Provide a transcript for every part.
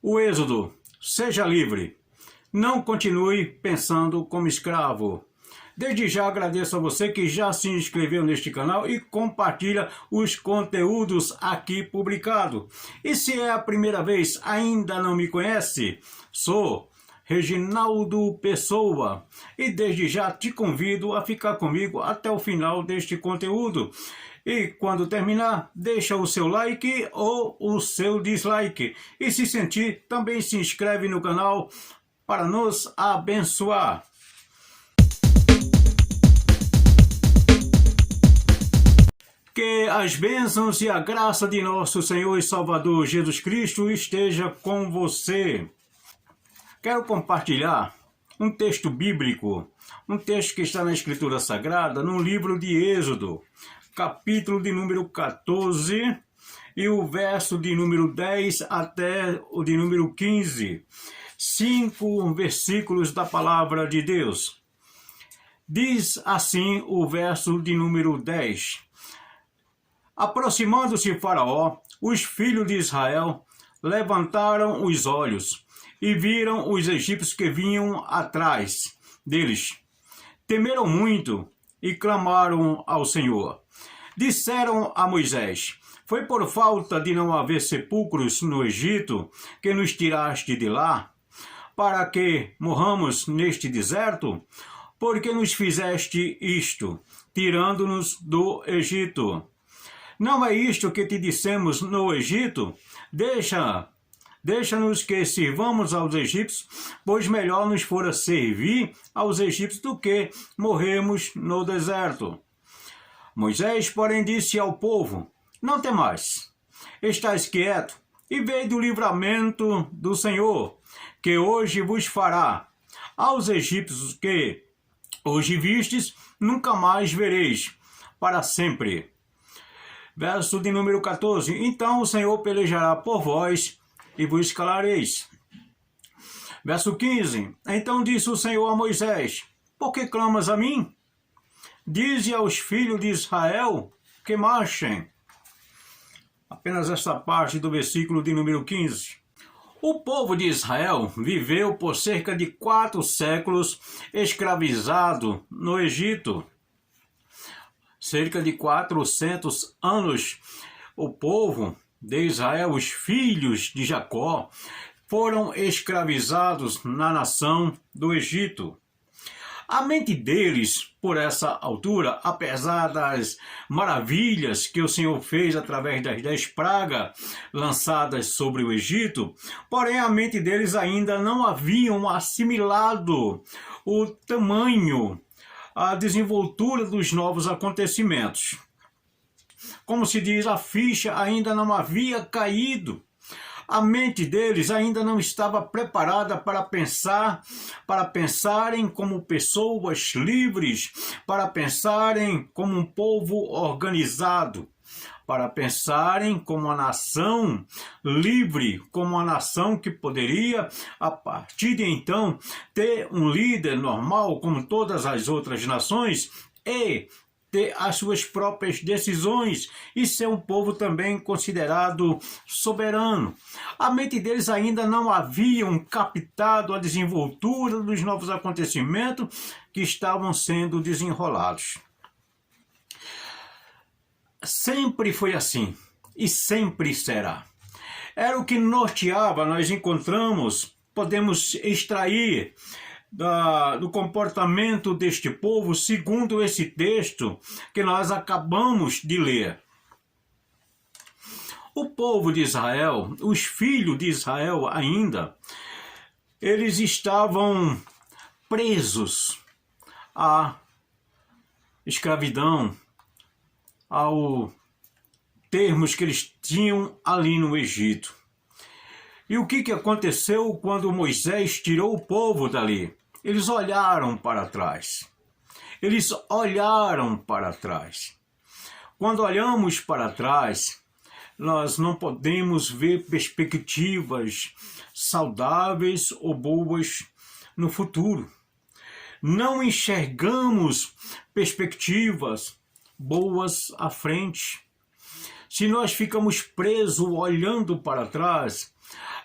O Êxodo, seja livre. Não continue pensando como escravo. Desde já agradeço a você que já se inscreveu neste canal e compartilha os conteúdos aqui publicados. E se é a primeira vez, ainda não me conhece, sou Reginaldo Pessoa e desde já te convido a ficar comigo até o final deste conteúdo. E quando terminar, deixa o seu like ou o seu dislike. E se sentir, também se inscreve no canal para nos abençoar. Que as bênçãos e a graça de nosso Senhor e Salvador Jesus Cristo esteja com você. Quero compartilhar um texto bíblico, um texto que está na Escritura Sagrada, no livro de Êxodo, capítulo de número 14 e o verso de número 10 até o de número 15. 5 versículos da palavra de Deus. Diz assim o verso de número 10. Aproximando-se Faraó, os filhos de Israel levantaram os olhos e viram os egípcios que vinham atrás deles. Temeram muito e clamaram ao Senhor. Disseram a Moisés: foi por falta de não haver sepulcros no Egito que nos tiraste de lá, para que morramos neste deserto? Porque nos fizeste isto, tirando-nos do Egito? Não é isto que te dissemos no Egito? Deixa-nos que sirvamos aos egípcios, pois melhor nos fora servir aos egípcios do que morrermos no deserto. Moisés, porém, disse ao povo: não temais, estais quieto, e vede o livramento do Senhor, que hoje vos fará. Aos egípcios que hoje vistes, nunca mais vereis, para sempre. Verso de número 14. Então o Senhor pelejará por vós, e vos calareis. Verso 15. Então disse o Senhor a Moisés: por que clamas a mim? Dize aos filhos de Israel que marchem. Apenas esta parte do versículo de número 15. O povo de Israel viveu por cerca de 4 séculos escravizado no Egito. Cerca de 400 anos, o povo de Israel, os filhos de Jacó, foram escravizados na nação do Egito. A mente deles, por essa altura, apesar das maravilhas que o Senhor fez através das 10 pragas lançadas sobre o Egito, porém a mente deles ainda não haviam assimilado o tamanho, a desenvoltura dos novos acontecimentos. Como se diz, a ficha ainda não havia caído. A mente deles ainda não estava preparada para pensarem como pessoas livres, para pensarem como um povo organizado, para pensarem como uma nação livre, como uma nação que poderia, a partir de então, ter um líder normal, como todas as outras nações, e ter as suas próprias decisões e ser um povo também considerado soberano. A mente deles ainda não haviam captado a desenvoltura dos novos acontecimentos que estavam sendo desenrolados. Sempre foi assim e sempre será. Era o que norteava, nós encontramos, podemos extrair do comportamento deste povo, segundo esse texto que nós acabamos de ler. O povo de Israel, os filhos de Israel ainda, eles estavam presos à escravidão, aos termos que eles tinham ali no Egito. E o que aconteceu quando Moisés tirou o povo dali? Eles olharam para trás. Eles olharam para trás. Quando olhamos para trás, nós não podemos ver perspectivas saudáveis ou boas no futuro. Não enxergamos perspectivas boas à frente. Se nós ficamos presos olhando para trás,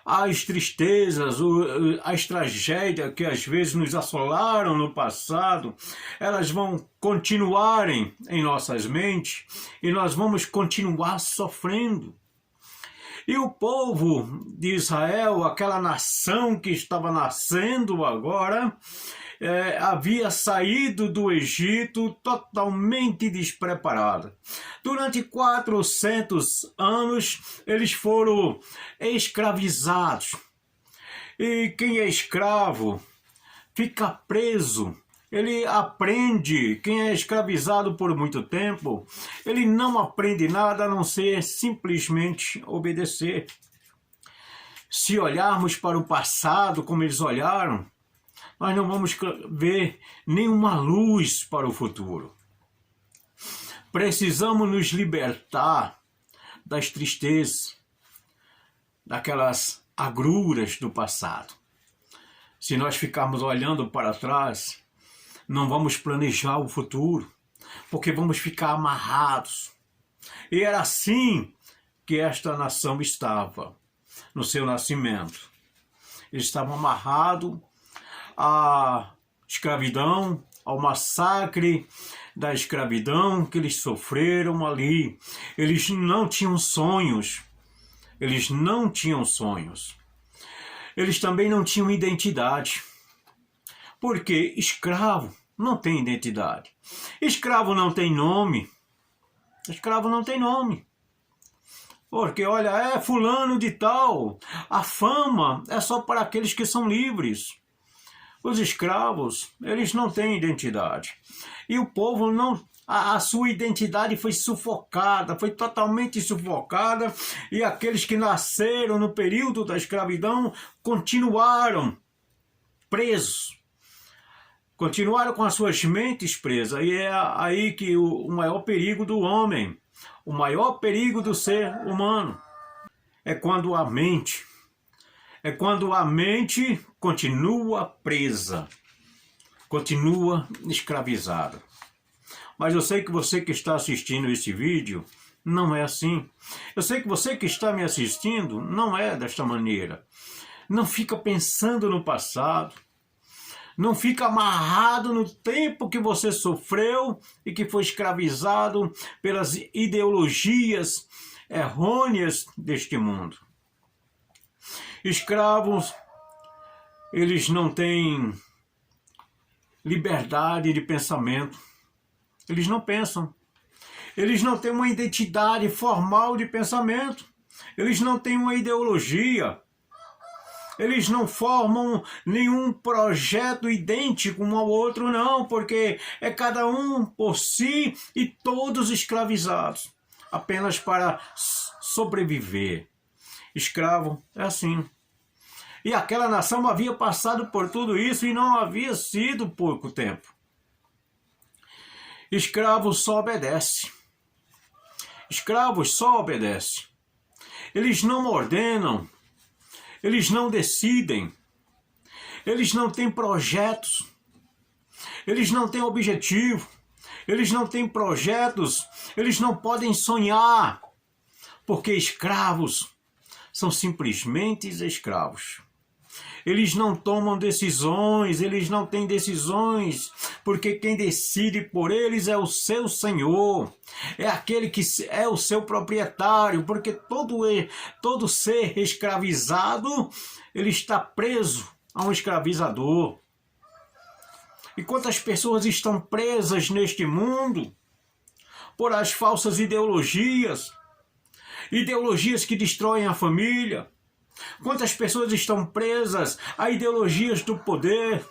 as tristezas, as tragédias que às vezes nos assolaram no passado, elas vão continuarem em nossas mentes e nós vamos continuar sofrendo. E o povo de Israel, aquela nação que estava nascendo agora, havia saído do Egito totalmente despreparada. Durante 400 anos, eles foram escravizados. E quem é escravo fica preso. Ele aprende, quem é escravizado por muito tempo, ele não aprende nada a não ser simplesmente obedecer. Se olharmos para o passado como eles olharam, nós não vamos ver nenhuma luz para o futuro. Precisamos nos libertar das tristezas, daquelas agruras do passado. Se nós ficarmos olhando para trás, não vamos planejar o futuro, porque vamos ficar amarrados. E era assim que esta nação estava no seu nascimento. Eles estavam amarrados à escravidão, ao massacre da escravidão que eles sofreram ali. Eles não tinham sonhos. Eles não tinham sonhos. Eles também não tinham identidade. Porque escravo não tem identidade. Escravo não tem nome. Escravo não tem nome. Porque, olha, é fulano de tal. A fama é só para aqueles que são livres. Os escravos, eles não têm identidade. E o povo não... A sua identidade foi sufocada, foi totalmente sufocada. E aqueles que nasceram no período da escravidão continuaram presos. Continuaram com as suas mentes presas. E é aí que o maior perigo do homem, o maior perigo do ser humano, é quando a mente continua presa, continua escravizada. Mas eu sei que você que está assistindo esse vídeo não é assim. Eu sei que você que está me assistindo não é desta maneira. Não fica pensando no passado. Não fica amarrado no tempo que você sofreu e que foi escravizado pelas ideologias errôneas deste mundo. Escravos, eles não têm liberdade de pensamento. Eles não pensam. Eles não têm uma identidade formal de pensamento. Eles não têm uma ideologia. Eles não formam nenhum projeto idêntico um ao outro, não, porque é cada um por si e todos escravizados, apenas para sobreviver. Escravo é assim. E aquela nação havia passado por tudo isso e não havia sido pouco tempo. Escravo só obedece. Escravos só obedecem. Eles não ordenam. Eles não decidem, eles não têm projetos, eles não têm objetivo, eles não têm projetos, eles não podem sonhar, porque escravos são simplesmente escravos. Eles não tomam decisões, eles não têm decisões, porque quem decide por eles é o seu Senhor, é aquele que é o seu proprietário, porque todo ser escravizado, ele está preso a um escravizador. E quantas pessoas estão presas neste mundo por as falsas ideologias, ideologias que destroem a família. Quantas pessoas estão presas a ideologias do poder,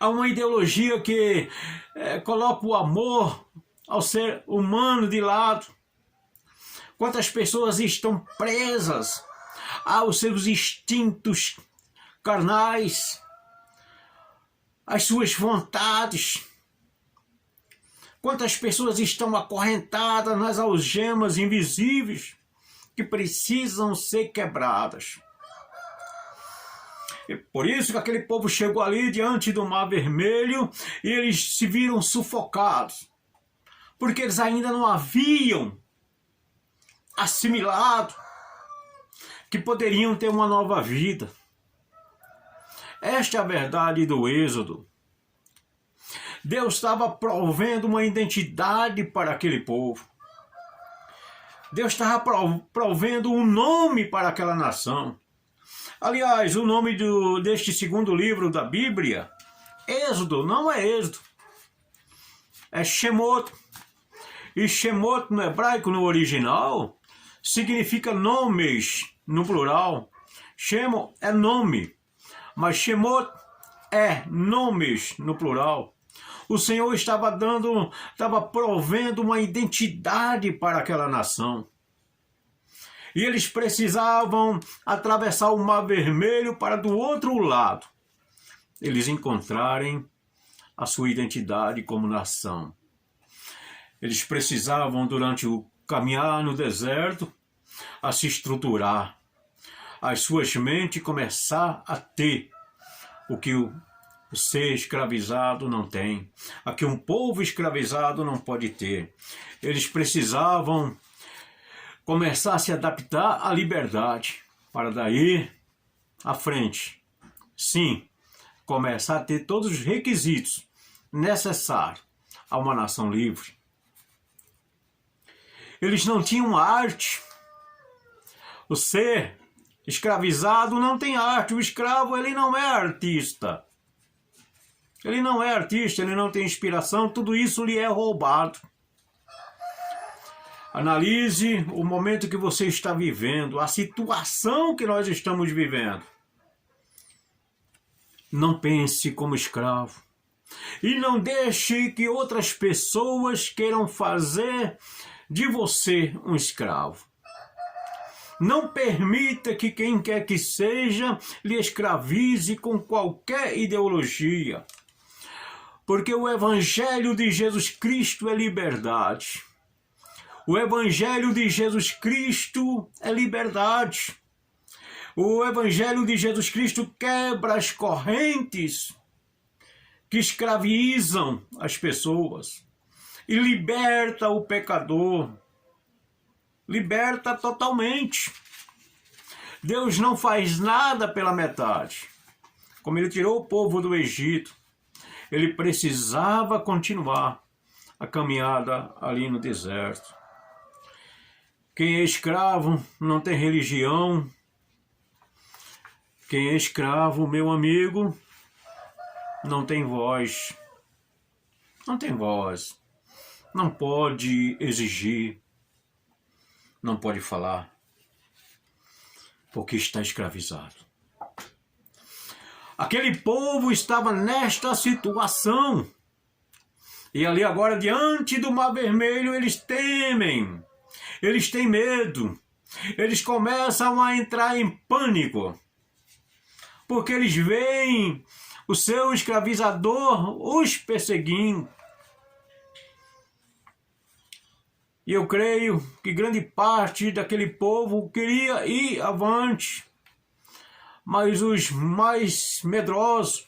a uma ideologia que coloca o amor ao ser humano de lado. Quantas pessoas estão presas aos seus instintos carnais, às suas vontades. Quantas pessoas estão acorrentadas nas algemas invisíveis que precisam ser quebradas. E por isso que aquele povo chegou ali diante do Mar Vermelho e eles se viram sufocados, porque eles ainda não haviam assimilado que poderiam ter uma nova vida. Esta é a verdade do Êxodo. Deus estava provendo uma identidade para aquele povo. Deus estava provendo um nome para aquela nação. Aliás, o nome deste segundo livro da Bíblia, Êxodo, não é Êxodo. É Shemot. E Shemot no hebraico, no original, significa nomes, no plural. Shemo é nome, mas Shemot é nomes, no plural. O Senhor estava provendo uma identidade para aquela nação. E eles precisavam atravessar o Mar Vermelho para do outro lado eles encontrarem a sua identidade como nação. Eles precisavam, durante o caminhar no deserto, a se estruturar, as suas mentes começar a ter o que o ser escravizado não tem, o que um povo escravizado não pode ter. Eles precisavam começar a se adaptar à liberdade, para daí à frente, sim, começar a ter todos os requisitos necessários a uma nação livre. Eles não tinham arte. O ser escravizado não tem arte. O escravo, ele não é artista. Ele não é artista, ele não tem inspiração, tudo isso lhe é roubado. Analise o momento que você está vivendo, a situação que nós estamos vivendo. Não pense como escravo. E não deixe que outras pessoas queiram fazer de você um escravo. Não permita que quem quer que seja lhe escravize com qualquer ideologia. Porque o Evangelho de Jesus Cristo é liberdade. O Evangelho de Jesus Cristo é liberdade. O Evangelho de Jesus Cristo quebra as correntes que escravizam as pessoas e liberta o pecador. Liberta totalmente. Deus não faz nada pela metade. Como ele tirou o povo do Egito, ele precisava continuar a caminhada ali no deserto. Quem é escravo não tem religião. Quem é escravo, meu amigo, não tem voz. Não tem voz. Não pode exigir. Não pode falar. Porque está escravizado. Aquele povo estava nesta situação. E ali agora, diante do Mar Vermelho, eles temem. Eles têm medo. Eles começam a entrar em pânico. Porque eles veem o seu escravizador os perseguindo. E eu creio que grande parte daquele povo queria ir avante. Mas os mais medrosos,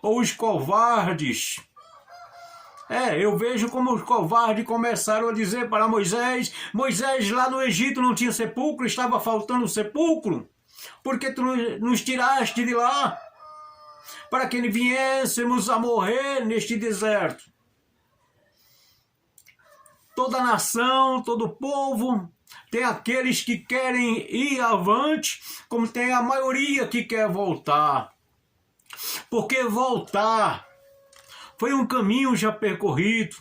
ou os covardes, eu vejo como os covardes começaram a dizer para Moisés: Moisés, lá no Egito não tinha sepulcro, estava faltando sepulcro. Por que tu nos tiraste de lá? Para que viéssemos a morrer neste deserto. Toda nação, todo povo, tem aqueles que querem ir avante, como tem a maioria que quer voltar. Porque voltar foi um caminho já percorrido.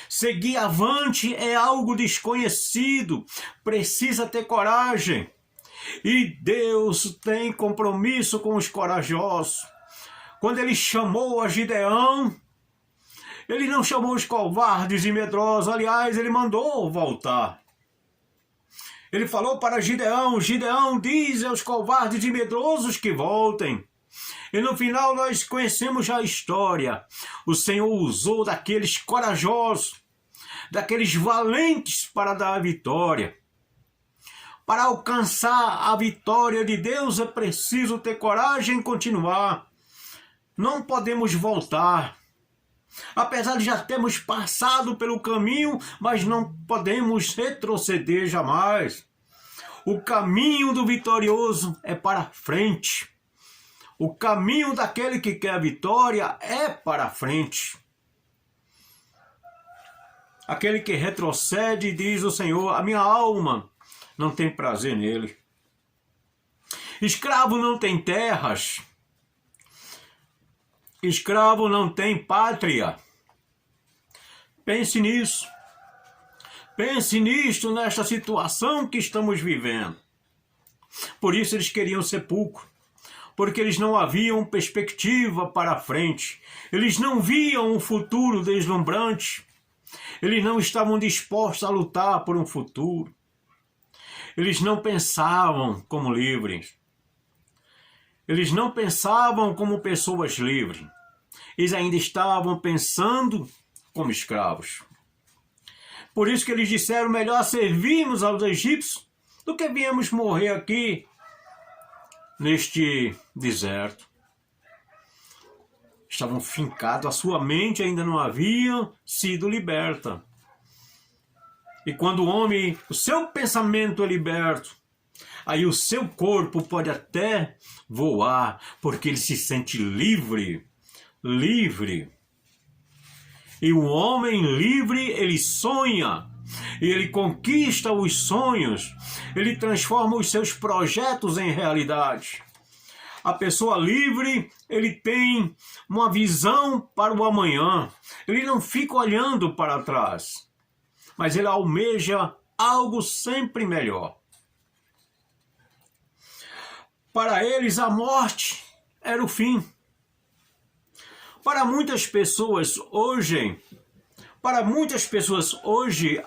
Seguir avante é algo desconhecido. Precisa ter coragem. E Deus tem compromisso com os corajosos. Quando ele chamou a Gideão, ele não chamou os covardes e medrosos. Aliás, ele mandou voltar. Ele falou para Gideão: Gideão, diz aos covardes e medrosos que voltem. E no final nós conhecemos a história. O Senhor usou daqueles corajosos, daqueles valentes para dar a vitória. Para alcançar a vitória de Deus é preciso ter coragem e continuar. Não podemos voltar. Apesar de já termos passado pelo caminho, mas não podemos retroceder jamais. O caminho do vitorioso é para frente. O caminho daquele que quer a vitória é para frente. Aquele que retrocede, diz o Senhor, a minha alma não tem prazer nele. Escravo não tem terras. Escravo não tem pátria. Pense nisso. Pense nisto, nesta situação que estamos vivendo. Por isso eles queriam sepulcro. Porque eles não haviam perspectiva para frente. Eles não viam um futuro deslumbrante. Eles não estavam dispostos a lutar por um futuro. Eles não pensavam como livres. Eles não pensavam como pessoas livres. Eles ainda estavam pensando como escravos. Por isso que eles disseram, melhor servirmos aos egípcios do que viemos morrer aqui neste deserto. Estavam fincados, a sua mente ainda não havia sido liberta. E quando o homem, o seu pensamento é liberto, aí o seu corpo pode até voar, porque ele se sente livre. Livre. E o homem livre, ele sonha. E ele conquista os sonhos. Ele transforma os seus projetos em realidade. A pessoa livre, ele tem uma visão para o amanhã. Ele não fica olhando para trás. Mas ele almeja algo sempre melhor. Para eles, a morte era o fim. Para muitas pessoas hoje,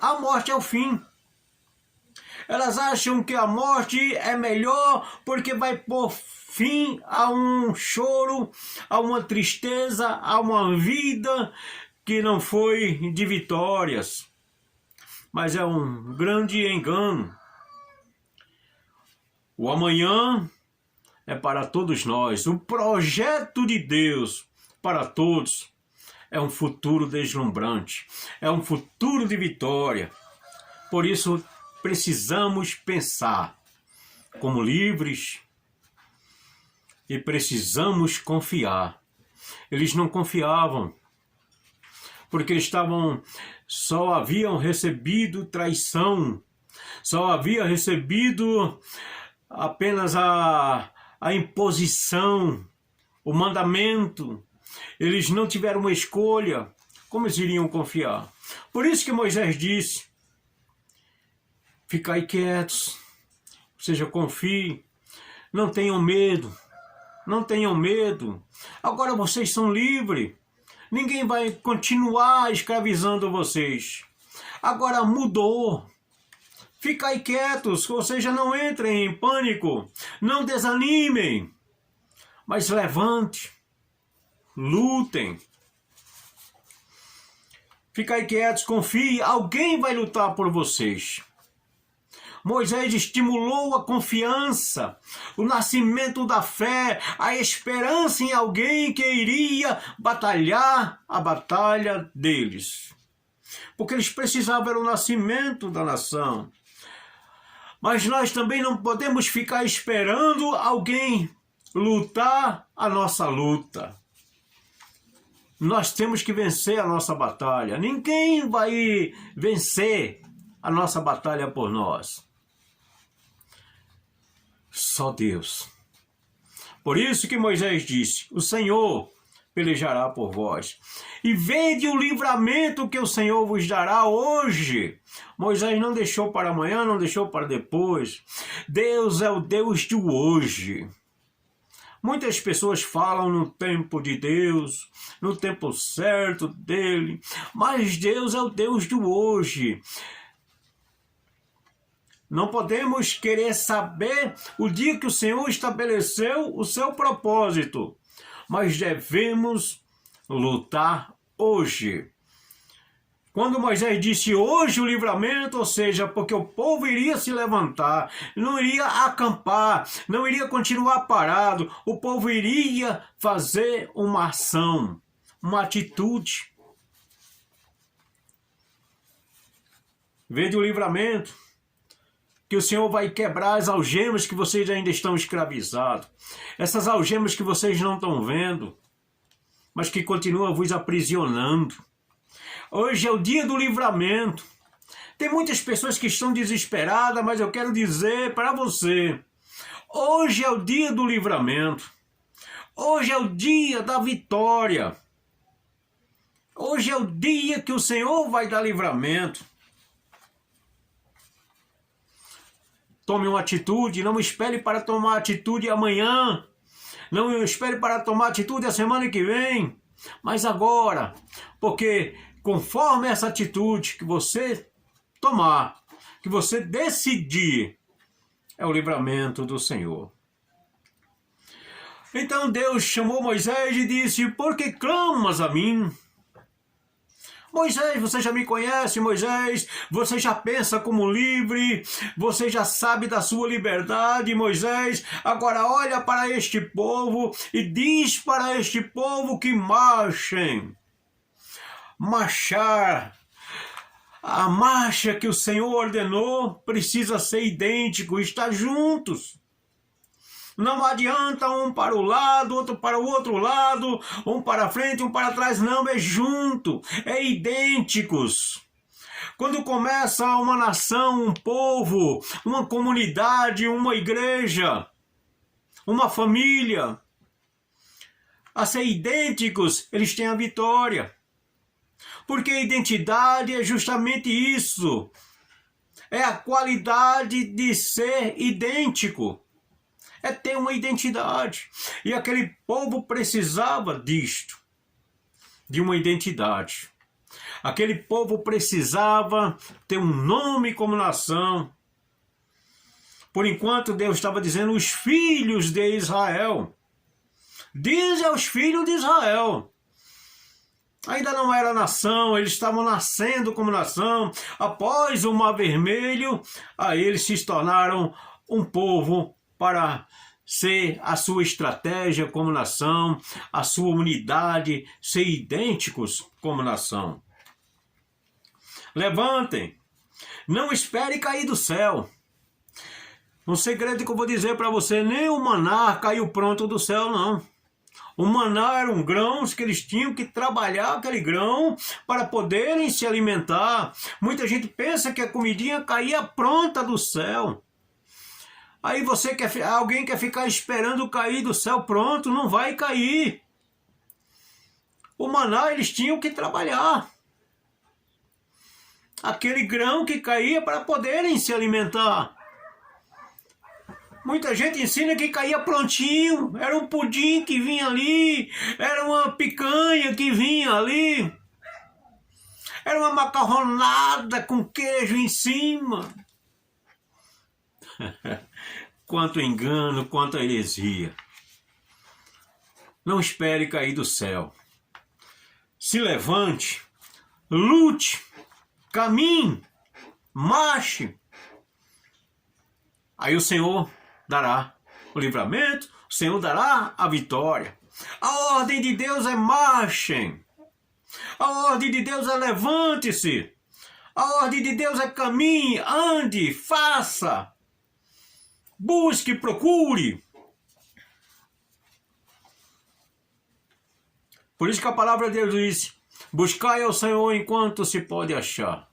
a morte é o fim. Elas acham que a morte é melhor porque vai pôr fim a um choro, a uma tristeza, a uma vida que não foi de vitórias. Mas é um grande engano. O amanhã é para todos nós. O projeto de Deus para todos é um futuro deslumbrante. É um futuro de vitória. Por isso, precisamos pensar como livres e precisamos confiar. Eles não confiavam, porque eles só haviam recebido traição, só haviam recebido apenas a imposição, o mandamento. Eles não tiveram uma escolha. Como eles iriam confiar? Por isso que Moisés disse, ficai quietos, ou seja, confie, não tenham medo, não tenham medo. Agora vocês são livres, ninguém vai continuar escravizando vocês. Agora mudou. Ficai quietos, ou seja, não entrem em pânico, não desanimem, mas levante, lutem. Ficai quietos, confie, alguém vai lutar por vocês. Moisés estimulou a confiança, o nascimento da fé, a esperança em alguém que iria batalhar a batalha deles. Porque eles precisavam do nascimento da nação. Mas nós também não podemos ficar esperando alguém lutar a nossa luta. Nós temos que vencer a nossa batalha. Ninguém vai vencer a nossa batalha por nós. Só Deus. Por isso que Moisés disse, o Senhor pelejará por vós. E vede o livramento que o Senhor vos dará hoje. Moisés não deixou para amanhã, não deixou para depois. Deus é o Deus de hoje. Muitas pessoas falam no tempo de Deus, no tempo certo dele, mas Deus é o Deus do hoje. Não podemos querer saber o dia que o Senhor estabeleceu o seu propósito, mas devemos lutar hoje. Quando Moisés disse hoje o livramento, ou seja, porque o povo iria se levantar, não iria acampar, não iria continuar parado, o povo iria fazer uma ação, uma atitude. Vede o livramento. que o Senhor vai quebrar as algemas que vocês ainda estão escravizados. Essas algemas que vocês não estão vendo, mas que continuam vos aprisionando. Hoje é o dia do livramento. Tem muitas pessoas que estão desesperadas, mas eu quero dizer para você, hoje é o dia do livramento. Hoje é o dia da vitória. Hoje é o dia que o Senhor vai dar livramento. Tome uma atitude, não espere para tomar atitude amanhã. Não espere para tomar atitude a semana que vem. Mas agora, porque conforme essa atitude que você tomar, que você decidir, é o livramento do Senhor. Então Deus chamou Moisés e disse, por que clamas a mim? Moisés, você já me conhece, Moisés, você já pensa como livre, você já sabe da sua liberdade, Moisés. Agora olha para este povo e diz para este povo que marchem. Marchar. A marcha que o Senhor ordenou precisa ser idêntico, estar juntos. Não adianta um para o lado, outro para o outro lado, um para frente, um para trás. Não, é junto, é idênticos. Quando começa uma nação, um povo, uma comunidade, uma igreja, uma família, a ser idênticos, eles têm a vitória. Porque a identidade é justamente isso. É a qualidade de ser idêntico. É ter uma identidade. E aquele povo precisava disto, de uma identidade. Aquele povo precisava ter um nome como nação. Por enquanto Deus estava dizendo os filhos de Israel. Diz aos filhos de Israel. Ainda não era nação, eles estavam nascendo como nação. Após o Mar Vermelho, aí eles se tornaram um povo para ser a sua estratégia como nação, a sua unidade, ser idênticos como nação. Levantem, não espere cair do céu. Um segredo que eu vou dizer para você, nem o maná caiu pronto do céu, não. O maná eram grãos que eles tinham que trabalhar aquele grão para poderem se alimentar. Muita gente pensa que a comidinha caía pronta do céu. Aí alguém quer ficar esperando cair do céu, pronto, não vai cair. O maná eles tinham que trabalhar. Aquele grão que caía para poderem se alimentar. Muita gente ensina que caía prontinho, era um pudim que vinha ali, era uma picanha que vinha ali, era uma macarronada com queijo em cima. Quanto engano, quanto heresia. Não espere cair do céu. Se levante, lute, caminhe, marche. Aí o Senhor dará o livramento, o Senhor dará a vitória. A ordem de Deus é marchem. A ordem de Deus é levante-se. A ordem de Deus é caminhe, ande, faça. Busque, procure. Por isso que a palavra de Deus diz, buscai ao Senhor enquanto se pode achar.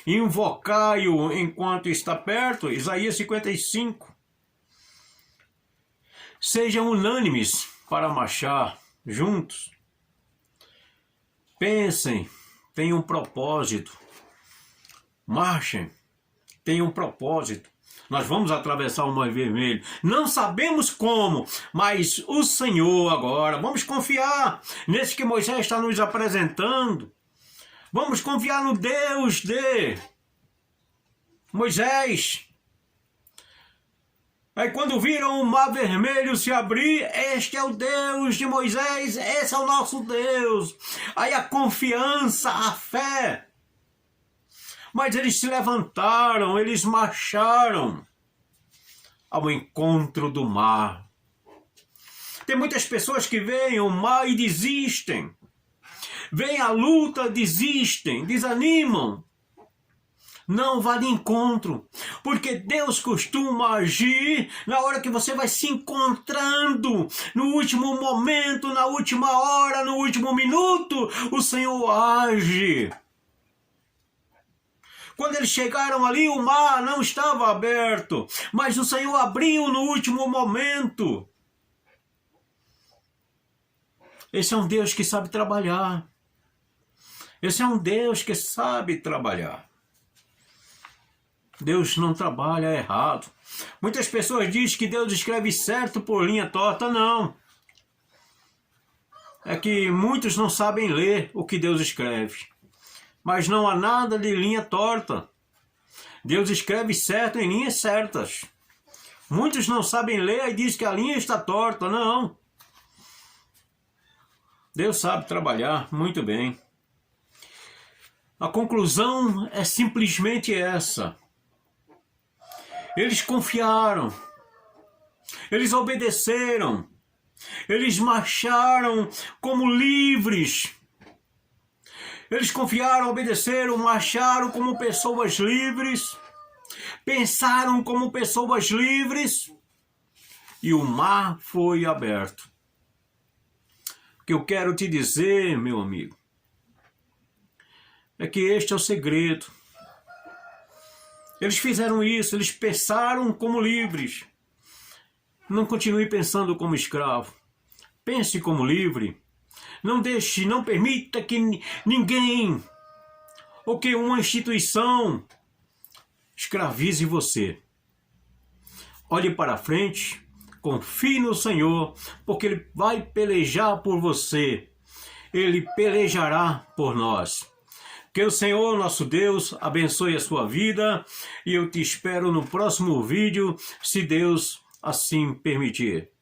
Invocai-o enquanto está perto. Isaías 55. Sejam unânimes para marchar juntos. Pensem, tenham um propósito. Marchem, tenham um propósito. Nós vamos atravessar o Mar Vermelho. Não sabemos como, mas o Senhor agora, vamos confiar nesse que Moisés está nos apresentando. Vamos confiar no Deus de Moisés. Aí quando viram o Mar Vermelho se abrir, este é o Deus de Moisés, esse é o nosso Deus. Aí a confiança, a fé. Mas eles se levantaram, eles marcharam ao encontro do mar. Tem muitas pessoas que veem o mar e desistem. Vêm a luta, desistem, desanimam. Não vá de encontro, porque Deus costuma agir na hora que você vai se encontrando, no último momento, na última hora, no último minuto, o Senhor age. Quando eles chegaram ali, o mar não estava aberto, mas o Senhor abriu no último momento. Esse é um Deus que sabe trabalhar. Esse é um Deus que sabe trabalhar. Deus não trabalha errado. Muitas pessoas dizem que Deus escreve certo por linha torta. Não. É que muitos não sabem ler o que Deus escreve. Mas não há nada de linha torta. Deus escreve certo em linhas certas. Muitos não sabem ler e dizem que a linha está torta. Não. Deus sabe trabalhar muito bem. A conclusão é simplesmente essa. Eles confiaram. Eles obedeceram. Eles marcharam como livres. Eles confiaram, obedeceram, marcharam como pessoas livres, pensaram como pessoas livres, e o mar foi aberto. O que eu quero te dizer, meu amigo, é que este é o segredo. Eles fizeram isso, eles pensaram como livres. Não continue pensando como escravo. Pense como livre. Não deixe, não permita que ninguém ou que uma instituição escravize você. Olhe para frente, confie no Senhor, porque Ele vai pelejar por você. Ele pelejará por nós. Que o Senhor, nosso Deus, abençoe a sua vida e eu te espero no próximo vídeo, se Deus assim permitir.